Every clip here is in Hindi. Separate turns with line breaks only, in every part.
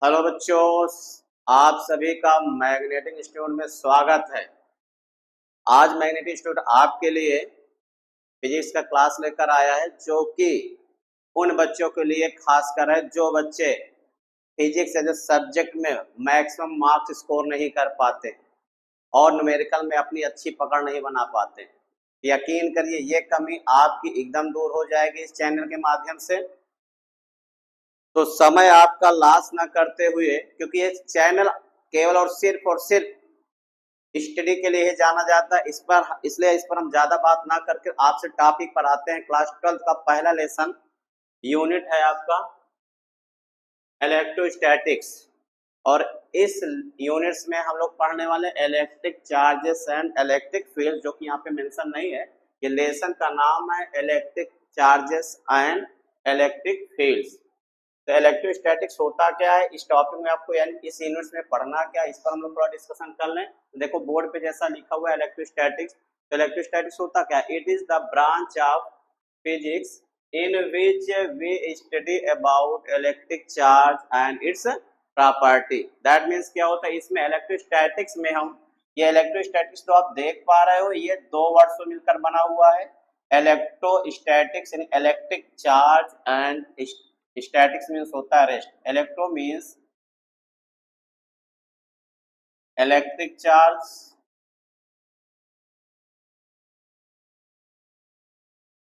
हेलो बच्चों, आप सभी का मैग्नेटिक इंस्टीट्यूट में स्वागत है। आज मैग्नेटिक इंस्टीट्यूट आपके लिए फिजिक्स का क्लास लेकर आया है, जो कि उन बच्चों के लिए खासकर है जो बच्चे फिजिक्स एज ए सब्जेक्ट में मैक्सिमम मार्क्स स्कोर नहीं कर पाते और न्यूमेरिकल में अपनी अच्छी पकड़ नहीं बना पाते। यकीन करिए, ये कमी आपकी एकदम दूर हो जाएगी इस चैनल के माध्यम से। तो समय आपका लॉस ना करते हुए, क्योंकि ये चैनल केवल और सिर्फ स्टडी के लिए ही जाना जाता है, इसलिए इस पर हम ज्यादा बात ना करके आपसे टॉपिक पर आते हैं। क्लास 12 का पहला लेसन यूनिट है आपका इलेक्ट्रोस्टैटिक्स, और इस यूनिट्स में हम लोग पढ़ने वाले electric charges and electric field, जो कि यहाँ पे मेंशन नहीं है। ये लेसन का नाम है electric charges and electric fields. तो इलेक्ट्रोस्टैटिक्स होता क्या है, इस टॉपिक में आपको यानी इस यूनिट में पढ़ना क्या है, इस पर हम लोग थोड़ा डिस्कशन कर लें। देखो बोर्ड पे जैसा लिखा हुआ है इलेक्ट्रोस्टैटिक्स। तो इलेक्ट्रोस्टैटिक्स होता क्या है? It is the branch of physics in which we study about electric charge and its property. That means क्या होता है इसमें इलेक्ट्रोस्टैटिक्स में हम, ये इलेक्ट्रोस्टैटिक्स तो आप देख पा रहे हो, ये दो वर्ड से मिलकर बना हुआ है। इलेक्ट्रोस्टैटिक्स यानी electric charge and statics means होता है rest. Electro means electric charge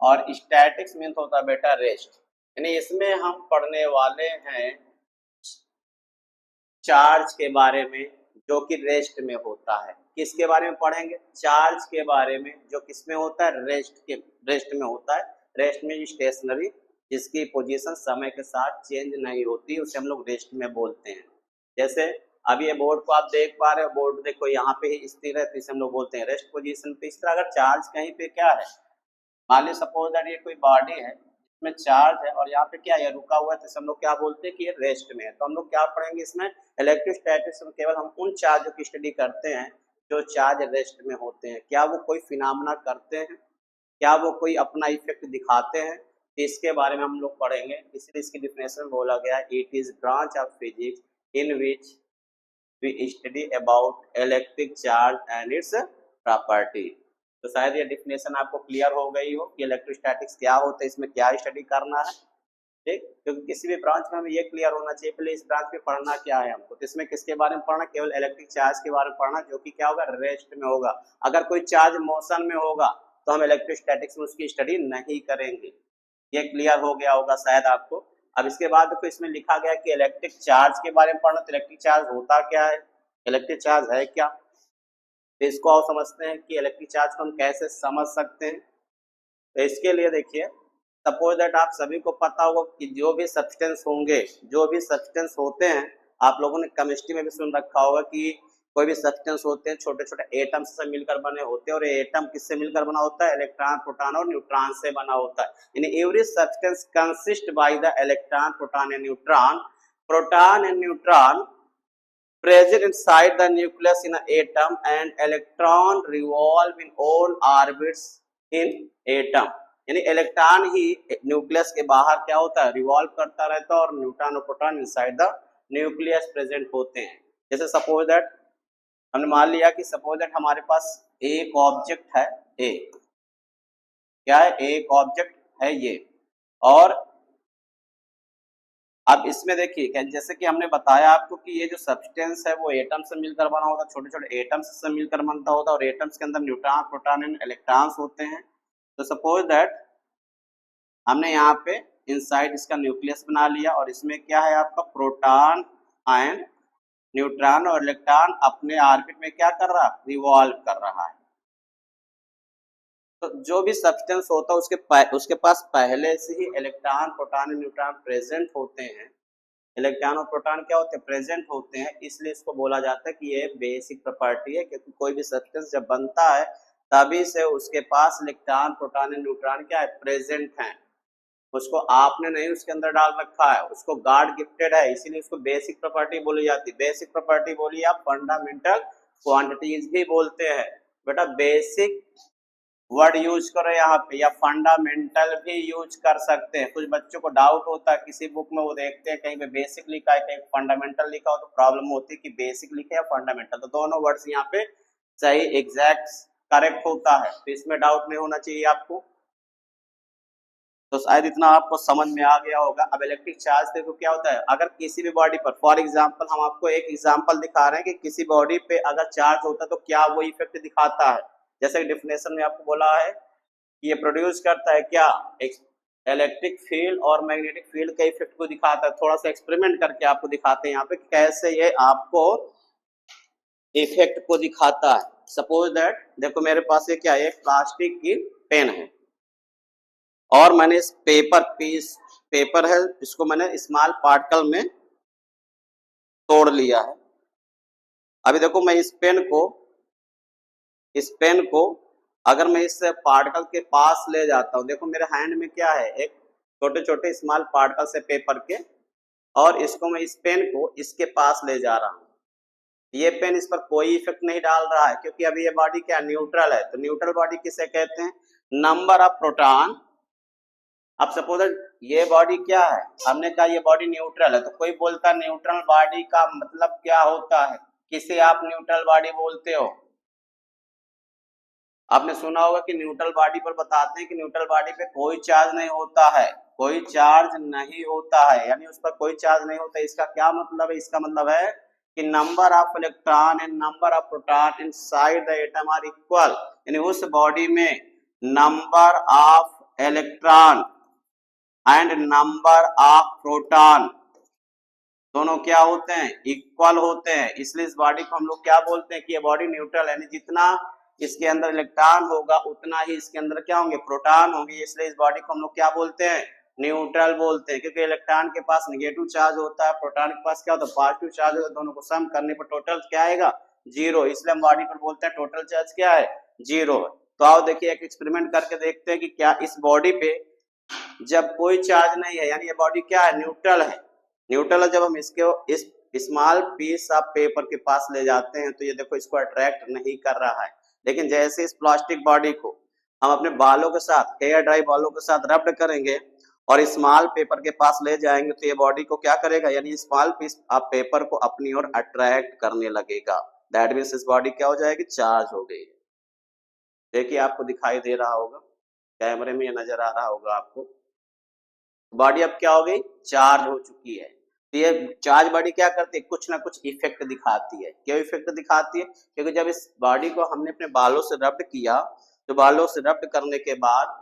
और स्टैटिक्स मीन्स होता है बेटा रेस्ट। यानी इसमें हम पढ़ने वाले हैं चार्ज के बारे में, जो कि रेस्ट में होता है। किसके बारे में पढ़ेंगे? चार्ज के बारे में, जो किसमें होता है? रेस्ट में होता है। रेस्ट में स्टेशनरी, जिसकी पोजीशन समय के साथ चेंज नहीं होती, उसे हम लोग रेस्ट में बोलते हैं। जैसे अब ये बोर्ड को आप देख पा रहे हो, बोर्ड देखो यहाँ पे ही स्थिर है, तो इसे हम लोग बोलते हैं रेस्ट पोजीशन पे। इस तरह अगर चार्ज कहीं पे क्या है, मान ली सपोज दैट ये कोई बॉडी है इसमें चार्ज है और यहाँ पे क्या है, रुका हुआ है, तो हम लोग क्या बोलते हैं कि ये रेस्ट में है। तो हम लोग क्या पढ़ेंगे इसमें? इलेक्ट्रोस्टैटिक्स में केवल हम उन चार्जों की स्टडी करते हैं जो चार्ज रेस्ट में होते हैं। क्या वो कोई फिनोमेना करते हैं, क्या वो कोई अपना इफेक्ट दिखाते हैं, तो इसके बारे में हम लोग पढ़ेंगे। इसलिए इसकी डिफिनेशन बोला गया है, it is branch of physics in which we study about electric charge and its property. तो शायद ये डिफिनेशन आपको क्लियर हो गई हो कि इलेक्ट्रोस्टैटिक्स क्या होता है, इसमें क्या स्टडी करना है। ठीक, क्योंकि किसी भी ब्रांच में हमें ये क्लियर होना चाहिए पहले इस ब्रांच में पढ़ना क्या है हमको। तो इसमें किसके बारे में पढ़ना? केवल इलेक्ट्रिक चार्ज के बारे में पढ़ना, जो कि क्या होगा? रेस्ट में होगा। अगर कोई चार्ज मोशन में होगा तो हम इलेक्ट्रोस्टैटिक्स में उसकी स्टडी नहीं करेंगे। ये क्लियर हो गया होगा शायद आपको। अब इसके बाद देखो इसमें लिखा गया कि इलेक्ट्रिक चार्ज के बारे में पढ़ना। तो इलेक्ट्रिक चार्ज होता क्या है, इलेक्ट्रिक चार्ज है क्या, तो इसको आप समझते हैं कि इलेक्ट्रिक चार्ज को हम कैसे समझ सकते हैं। तो इसके लिए देखिए, सपोज दैट आप सभी को पता होगा कि जो भी सब्सटेंस होंगे, जो भी सब्सटेंस होते हैं, आप लोगों ने केमिस्ट्री में भी सुन रखा होगा कि कोई भी सब्सटेंस होते हैं छोटे छोटे एटम से मिलकर बने होते हैं, और एटम किससे मिलकर बना होता है? इलेक्ट्रॉन प्रोटॉन और न्यूट्रॉन से बना होता है। यानी every substance consist by the electron proton and neutron. Proton and neutron present inside the nucleus in an atom, and electron revolve in all orbits in atom। यानी इलेक्ट्रॉन ही न्यूक्लियस के बाहर क्या होता है? रिवॉल्व करता रहता है, और न्यूट्रॉन और proton inside the nucleus present होते हैं। जैसे सपोज दैट हमने मान लिया कि सपोज दैट हमारे पास एक ऑब्जेक्ट है ए, क्या है? एक ऑब्जेक्ट है ये, और अब इसमें देखिए जैसे कि हमने बताया आपको कि ये जो सब्सटेंस है वो एटम से मिलकर बना होता है, छोटे छोटे एटम्स से मिलकर बनता होता है, और एटम्स के अंदर न्यूट्रॉन प्रोटॉन एंड इलेक्ट्रॉन्स होते हैं। तो सपोज दैट हमने यहाँ पे इनसाइड इसका न्यूक्लियस बना लिया, और इसमें क्या है आपका? प्रोटॉन एंड न्यूट्रॉन, और इलेक्ट्रॉन अपने ऑर्बिट में क्या कर रहा है? रिवॉल्व कर रहा है। तो जो भी सब्सटेंस होता है उसके पास पहले से ही electron proton and neutron present होते हैं। इलेक्ट्रॉन और प्रोटॉन क्या होते हैं? प्रेजेंट होते हैं। इसलिए इसको बोला जाता है कि ये बेसिक प्रॉपर्टी है, क्योंकि कोई भी सब्सटेंस जब बनता है तभी से उसके पास इलेक्ट्रॉन प्रोटॉन एंड न्यूट्रॉन क्या है? प्रेजेंट हैं। उसको आपने नहीं उसके अंदर डाल रखा है, उसको गॉड गिफ्टेड है, इसीलिए उसको बेसिक प्रॉपर्टी बोली जाती है। बेसिक प्रॉपर्टी बोलिए आप फंडामेंटल क्वांटिटीज भी बोलते हैं बेटा। बेसिक वर्ड यूज करो यहाँ पे, या फंडामेंटल भी यूज कर सकते हैं। कुछ बच्चों को डाउट होता है किसी बुक में, वो देखते हैं कहीं पे बेसिक लिखा है कहीं फंडामेंटल लिखा हो, तो प्रॉब्लम होती है कि बेसिक लिखे या फंडामेंटल, तो दोनों वर्ड्स यहाँ पे सही एग्जैक्ट करेक्ट होता है, तो इसमें डाउट नहीं होना चाहिए आपको। तो शायद इतना आपको समझ में आ गया होगा। अब इलेक्ट्रिक चार्ज देखो क्या होता है, अगर किसी भी बॉडी पर, फॉर एग्जांपल हम आपको एक एग्जांपल दिखा रहे हैं कि किसी बॉडी पे अगर चार्ज होता है तो क्या वो इफेक्ट दिखाता है। जैसे डेफिनेशन में आपको बोला है कि ये प्रोड्यूस करता है क्या, इलेक्ट्रिक फील्ड और मैग्नेटिक फील्ड का इफेक्ट को दिखाता है। थोड़ा सा एक्सपेरिमेंट करके आपको दिखाते हैं यहाँ पे कैसे ये आपको इफेक्ट को दिखाता है। सपोज दैट देखो मेरे पास ये क्या है, एक प्लास्टिक की पेन है और मैंने इस पेपर है, इसको मैंने स्मॉल पार्टिकल में तोड़ लिया है। अभी देखो मैं इस पेन को अगर मैं इस पार्टिकल के पास ले जाता हूँ, देखो मेरे हैंड में क्या है, एक छोटे छोटे स्मॉल पार्टिकल से पेपर के, और इसको मैं इस पेन को इसके पास ले जा रहा हूँ। ये पेन इस पर कोई इफेक्ट नहीं डाल रहा है क्योंकि अभी ये बॉडी क्या न्यूट्रल है। तो न्यूट्रल बॉडी किसे कहते हैं, नंबर ऑफ प्रोटॉन। अब सपोज ये बॉडी क्या है, हमने कहा ये बॉडी न्यूट्रल है, तो कोई बोलता है न्यूट्रल बॉडी का मतलब क्या होता है, किसे आप न्यूट्रल बॉडी बोलते हो। आपने सुना होगा कि न्यूट्रल बॉडी पर बताते हैं कि न्यूट्रल बॉडी पे कोई चार्ज नहीं होता है, कोई चार्ज नहीं होता है, यानी उस पर कोई चार्ज नहीं होता। इसका क्या मतलब है, इसका मतलब है कि number of electron and number of proton inside the atom are equal, यानी उस बॉडी में number of electron and number of proton दोनों क्या होते हैं, इक्वल होते हैं। इसलिए इस बॉडी को हम लोग क्या बोलते हैं कि ये बॉडी न्यूट्रल, यानी जितना इसके अंदर इलेक्ट्रॉन होगा उतना ही इसके अंदर क्या होंगे, प्रोटॉन होंगे। इसलिए इस बॉडी को हम लोग क्या बोलते हैं, न्यूट्रल बोलते हैं, क्योंकि इलेक्ट्रॉन के पास नेगेटिव चार्ज होता है, प्रोटॉन के पास क्या होता है, पॉजिटिव चार्ज होता है। दोनों को सम करने पर टोटल क्या आएगा, जीरो। इसलिए हम बॉडी पर बोलते हैं टोटल चार्ज क्या है, जीरो। तो आओ देखिए एक एक्सपेरिमेंट करके देखते हैं कि क्या इस बॉडी पे जब कोई चार्ज नहीं है, यानी ये बॉडी क्या है, न्यूट्रल है। न्यूट्रल है, जब हम इसके इस स्मॉल पीस ऑफ पेपर के पास ले जाते हैं तो ये देखो इसको अट्रैक्ट नहीं कर रहा है। लेकिन जैसे इस प्लास्टिक बॉडी को हम अपने बालों के साथ, हेयर ड्राई बालों के साथ रब्ड करेंगे और स्मॉल पेपर के पास ले जाएंगे तो ये बॉडी को क्या करेगा, यानी स्मॉल पीस ऑफ पेपर को अपनी ओर अट्रैक्ट करने लगेगा। दैट मीन्स इस बॉडी क्या हो जाएगी, चार्ज हो गई। देखिए आपको दिखाई दे रहा होगा, कैमरे में ये नजर आ रहा होगा आपको, बॉडी अब क्या हो गई, चार्ज हो चुकी है। तो ये चार्ज बॉडी क्या करती है, कुछ ना कुछ इफेक्ट दिखाती है। क्यों इफेक्ट दिखाती है, क्योंकि जब इस बॉडी को हमने अपने बालों से रब्ड किया, तो बालों से रब्ड करने के बाद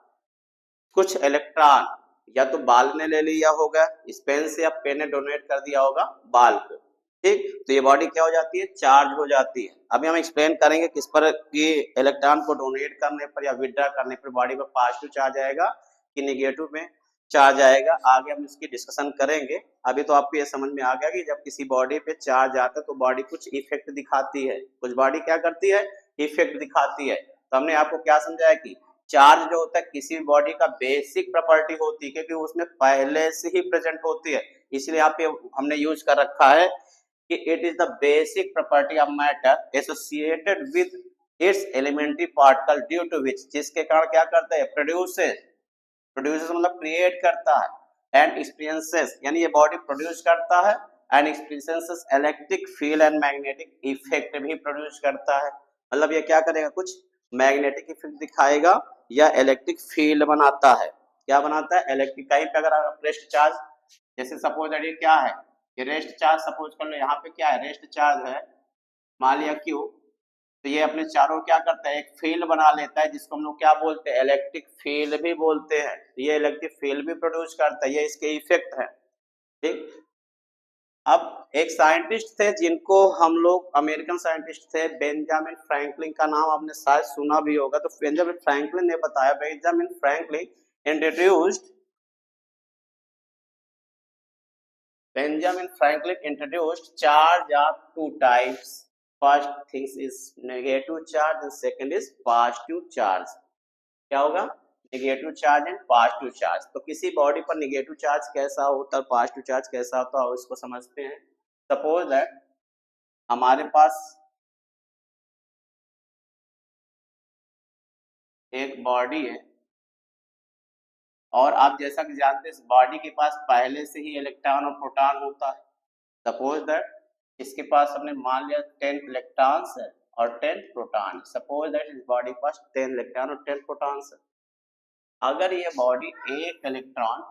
कुछ इलेक्ट्रॉन या तो बाल ने ले लिया होगा, इस पेन से या पेन ने डोनेट कर दिया होगा बाल को, ठीक। तो ये बॉडी क्या हो जाती है, चार्ज हो जाती है। अभी हम एक्सप्लेन करेंगे किस पर कि इलेक्ट्रॉन को डोनेट करने पर या विड्रॉ करने पर बॉडी पर पॉजिटिव चार्ज आएगा कि नेगेटिव में चार्ज आएगा। आगे हम इसकी डिस्कशन करेंगे। अभी तो आपको ये समझ में आ गया कि जब किसी बॉडी पे चार्ज आता है तो बॉडी कुछ इफेक्ट दिखाती है, कुछ बॉडी क्या करती है, इफेक्ट दिखाती है। तो हमने आपको क्या समझाया कि चार्ज जो होता है किसी भी बॉडी का बेसिक प्रॉपर्टी होती है, क्योंकि उसमें पहले से ही प्रेजेंट होती है। इसलिए यहाँ पे हमने यूज कर रखा है कि it is the basic property of matter associated with its elementary particle due to which, जिसके कारण क्या करता है, प्रोड्यूसेस मतलब क्रिएट करता है, एंड एक्सपीरियंसेस, यानी ये बॉडी प्रोड्यूस करता है, and experiences electric field and magnetic effect भी प्रोड्यूस करता है। मतलब ये क्या करेगा, कुछ मैग्नेटिक इफेक्ट दिखाएगा या इलेक्ट्रिक फील्ड बनाता है। क्या बनाता है, इलेक्ट्रिक। कहीं पे अगर रेस्ट चार्ज, जैसे सपोज ये क्या है, ये रेस्ट चार्ज, सपोज कर लो यहाँ पे क्या है, रेस्ट चार्ज है, मान लिया क्यू, तो ये अपने चारों क्या करता है, एक फील्ड बना लेता है जिसको हम लोग क्या बोलते हैं, इलेक्ट्रिक फील्ड भी बोलते हैं। ये इलेक्ट्रिक फील्ड भी प्रोड्यूस करता है, ये इसके इफेक्ट है, ठीक। अब एक साइंटिस्ट थे जिनको हम लोग, अमेरिकन साइंटिस्ट थे, बेंजामिन फ्रैंकलिन का नाम आपने शायद सुना भी होगा। तो बेंजामिन फ्रैंकलिन ने बताया, Benjamin Franklin introduced charge of two types. First things is negative charge and second is positive charge. क्या होगा, negative charge and positive charge. तो किसी बॉडी पर नेगेटिव चार्ज कैसा होता है, पॉजिटिव चार्ज कैसा होता है, इसको समझते हैं। सपोज दैट हमारे पास एक बॉडी है और आप जैसा कि जानते हैं इस बॉडी के पास पहले से ही इलेक्ट्रॉन और प्रोटॉन होता है। सपोज दैट इसके पास हमने मान लिया 10 इलेक्ट्रॉन्स है और 10 प्रोटॉन। सपोज दैट इस बॉडी के पास 10 इलेक्ट्रॉन और 10 प्रोटॉन्स है। अगर ये बॉडी एक इलेक्ट्रॉन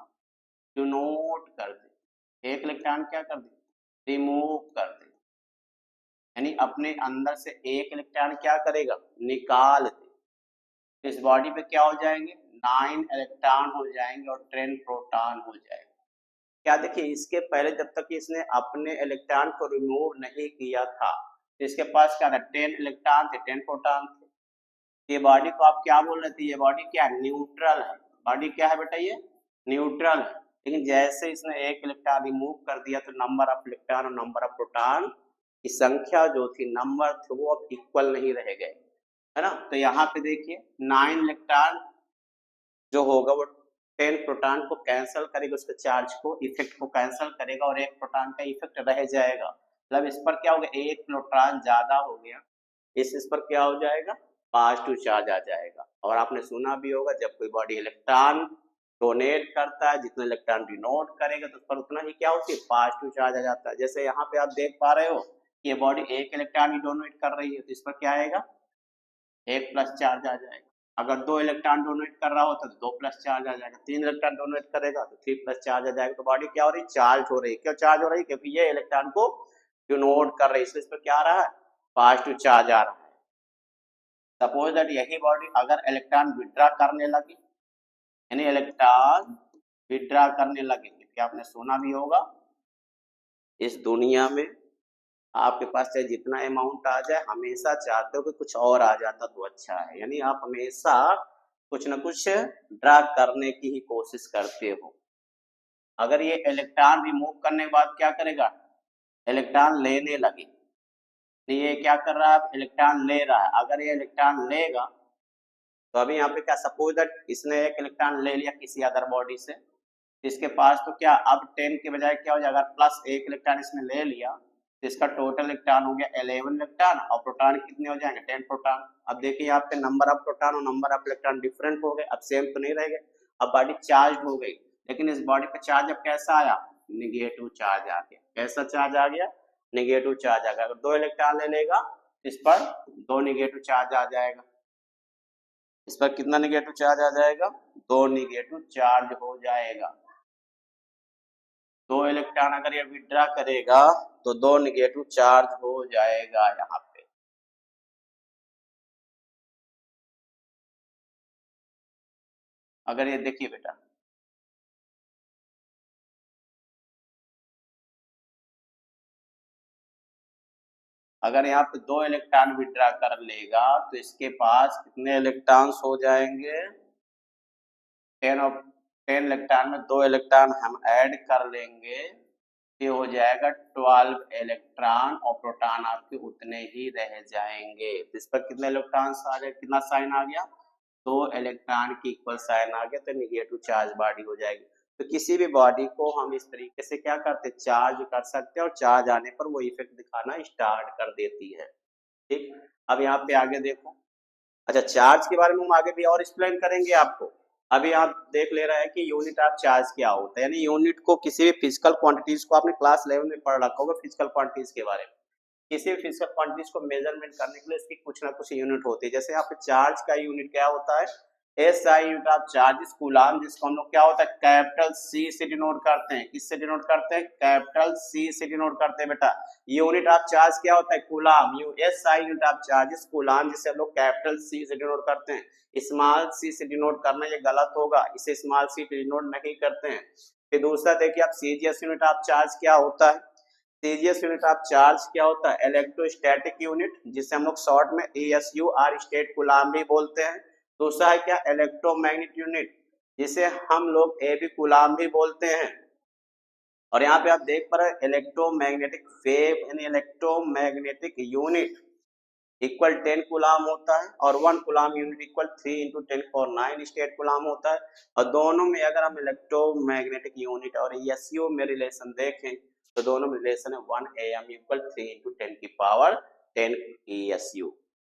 डिनोट कर दे, एक इलेक्ट्रॉन क्या कर दे, रिमूव कर दे, यानी अपने अंदर से एक इलेक्ट्रॉन क्या करेगा, निकाल दे, इस बॉडी पे क्या हो जाएंगे, 9 इलेक्ट्रॉन हो जाएंगे और 10 प्रोटॉन हो जाएंगे। क्या देखिए इसके पहले जब तक इसने अपने इलेक्ट्रॉन को रिमूव नहीं किया था तो इसके पास क्या था, 10 इलेक्ट्रॉन थे, 10 प्रोटॉन थे। ये बॉडी को आप क्या बोल रहे थे, ये बॉडी क्या है, न्यूट्रल है। बॉडी क्या है बेटा, ये न्यूट्रल है। लेकिन जैसे इसने एक इलेक्ट्रॉन रिमूव कर दिया तो नंबर ऑफ इलेक्ट्रॉन और नंबर ऑफ प्रोटॉन की संख्या जो थी, नंबर थे, वो अब इक्वल नहीं रह गए, है ना। तो यहाँ पे देखिए 9 इलेक्ट्रॉन जो होगा वो 10 प्रोटॉन को कैंसिल करेगा, उसके चार्ज को, इफेक्ट को कैंसिल करेगा और एक प्रोटॉन का इफेक्ट रह जाएगा। मतलब इस पर क्या हो गया, एक प्रोटॉन ज्यादा हो गया, इस पर क्या हो जाएगा, पॉजिटिव चार्ज आ जाएगा। और आपने सुना भी होगा जब कोई बॉडी इलेक्ट्रॉन डोनेट करता है, जितना इलेक्ट्रॉन डिनोट करेगा तो उस पर उतना ही क्या होती है, पॉजिटिव चार्ज आ जाता है। जैसे यहाँ पे आप देख पा रहे हो कि ये बॉडी एक इलेक्ट्रॉन ही डोनेट कर रही है तो इस पर क्या आएगा, 1 प्लस चार्ज आ जाएगा। अगर 2 इलेक्ट्रॉन डोनेट कर रहा होता तो 2 प्लस चार्ज आ जाएगा, 3 इलेक्ट्रॉन डोनेट करेगा तो 3 प्लस चार्ज आ जाएगा। तो बॉडी क्या हो रही है, चार्ज हो रही है। क्यों चार्ज हो रही है, क्योंकि ये इलेक्ट्रॉन को डोनेट कर रही है, इसलिए इस पर क्या आ रहा है, पॉजिटिव चार्ज आ रहा है। सपोज दैट यही बॉडी अगर इलेक्ट्रॉन विड्रॉ करने लगी, यानी इलेक्ट्रॉन विड्रॉ करने लगे, क्योंकि आपने सुना भी होगा इस दुनिया में आपके पास चाहे जितना अमाउंट आ जाए, हमेशा चाहते हो कि कुछ और आ जाता तो अच्छा है, यानी आप हमेशा कुछ न कुछ ड्रा करने की ही कोशिश करते हो। अगर ये इलेक्ट्रॉन रिमूव करने के बाद क्या करेगा, इलेक्ट्रॉन लेने लगे, तो ये क्या कर रहा है, इलेक्ट्रॉन ले रहा है। अगर ये इलेक्ट्रॉन लेगा तो अभी यहाँ पे क्या, सपोज दैट इसने एक इलेक्ट्रॉन ले लिया किसी अदर बॉडी से, इसके पास तो क्या अब 10 के बजाय क्या हो जाएगा, अगर प्लस 1 इलेक्ट्रॉन इसने ले लिया तो इसका टोटल इलेक्ट्रॉन हो गया 11 इलेक्ट्रॉन और प्रोटॉन कितने हो जाएंगे, 10 प्रोटॉन। अब देखिए यहाँ पे नंबर ऑफ प्रोटॉन और नंबर ऑफ इलेक्ट्रॉन डिफरेंट हो गए, अब सेम तो नहीं रह गए, अब बॉडी चार्ज हो गई। लेकिन इस बॉडी पे चार्ज अब कैसा आया, निगेटिव चार्ज आ गया। कैसा चार्ज आ गया, निगेटिव चार्ज आ गया। अगर 2 इलेक्ट्रॉन ले लेगा इस पर 2 निगेटिव चार्ज आ जाएगा, इस पर कितना निगेटिव चार्ज आ जाएगा, 2 निगेटिव चार्ज हो जाएगा। 2 इलेक्ट्रॉन अगर ये विड्रॉ करेगा तो 2 निगेटिव चार्ज हो जाएगा यहाँ पे। अगर ये देखिए बेटा, अगर यहाँ पे 2 इलेक्ट्रॉन विड्रॉ कर लेगा तो इसके पास कितने इलेक्ट्रॉन्स हो जाएंगे, 10 और 10 इलेक्ट्रॉन में 2 इलेक्ट्रॉन हम ऐड कर लेंगे, ये हो जाएगा 12 इलेक्ट्रॉन और प्रोटॉन आपके उतने ही रह जाएंगे। तो इस पर कितने इलेक्ट्रॉन्स आ गए, कितना साइन आ गया, 2 इलेक्ट्रॉन की इक्वल साइन आ गया, तो निगेटिव चार्ज बॉडी हो जाएगी। तो किसी भी बॉडी को हम इस तरीके से क्या करते हैं, चार्ज कर सकते हैं और चार्ज आने पर वो इफेक्ट दिखाना स्टार्ट कर देती है। ठीक, अब यहाँ पे आगे देखो। अच्छा, चार्ज के बारे में हम आगे भी और एक्सप्लेन करेंगे आपको। अभी आप देख ले रहे हैं कि यूनिट ऑफ चार्ज क्या होता है, यानी यूनिट को किसी भी फिजिकल क्वांटिटीज को आपने क्लास 11 में पढ़ रखा होगा, फिजिकल क्वांटिटीज के बारे में। किसी भी फिजिकल क्वांटिटीज को मेजरमेंट करने के लिए इसकी कुछ ना कुछ यूनिट होती है। जैसे यहाँ पे चार्ज का यूनिट क्या होता है, SI unit of charge is coulomb, जिसको हम लोग क्या होता है कैपिटल सी से डिनोट करते हैं। किससे डिनोट करते हैं, कैपिटल सी से डिनोट करते हैं बेटा। यूनिट ऑफ चार्ज क्या होता है, coulomb. SI unit of charge is coulomb, जिसे हम लोग कैपिटल सी से डिनोट करते हैं। स्मॉल सी से डिनोट करना ये गलत होगा, इसे स्मॉल सी से डिनोट नहीं करते हैं। फिर दूसरा देखिए आप, सीजीएस यूनिट ऑफ चार्ज क्या होता है, सीजीएस यूनिट ऑफ चार्ज क्या होता है, इलेक्ट्रोस्टैटिक यूनिट, जिसे हम लोग शॉर्ट में एएसयू और स्टेट कूलम भी बोलते हैं। दूसरा है क्या, इलेक्ट्रोमैग्नेटिक यूनिट, जिसे हम लोग एबी कूलम भी बोलते हैं। और यहाँ पे आप देख पा रहे हैं इलेक्ट्रोमैग्नेटिक वेव यानी इलेक्ट्रोमैग्नेटिक यूनिट इक्वल 10 कूलम होता है और 1 coulomb unit equal 3 × 10 power 9 state coulomb होता है। और दोनों में अगर हम इलेक्ट्रोमैग्नेटिक यूनिट और एसयू में रिलेशन देखें तो दोनों में रिलेशन है 1 AM इक्वल 3 × 10 की पावर 10 ESU।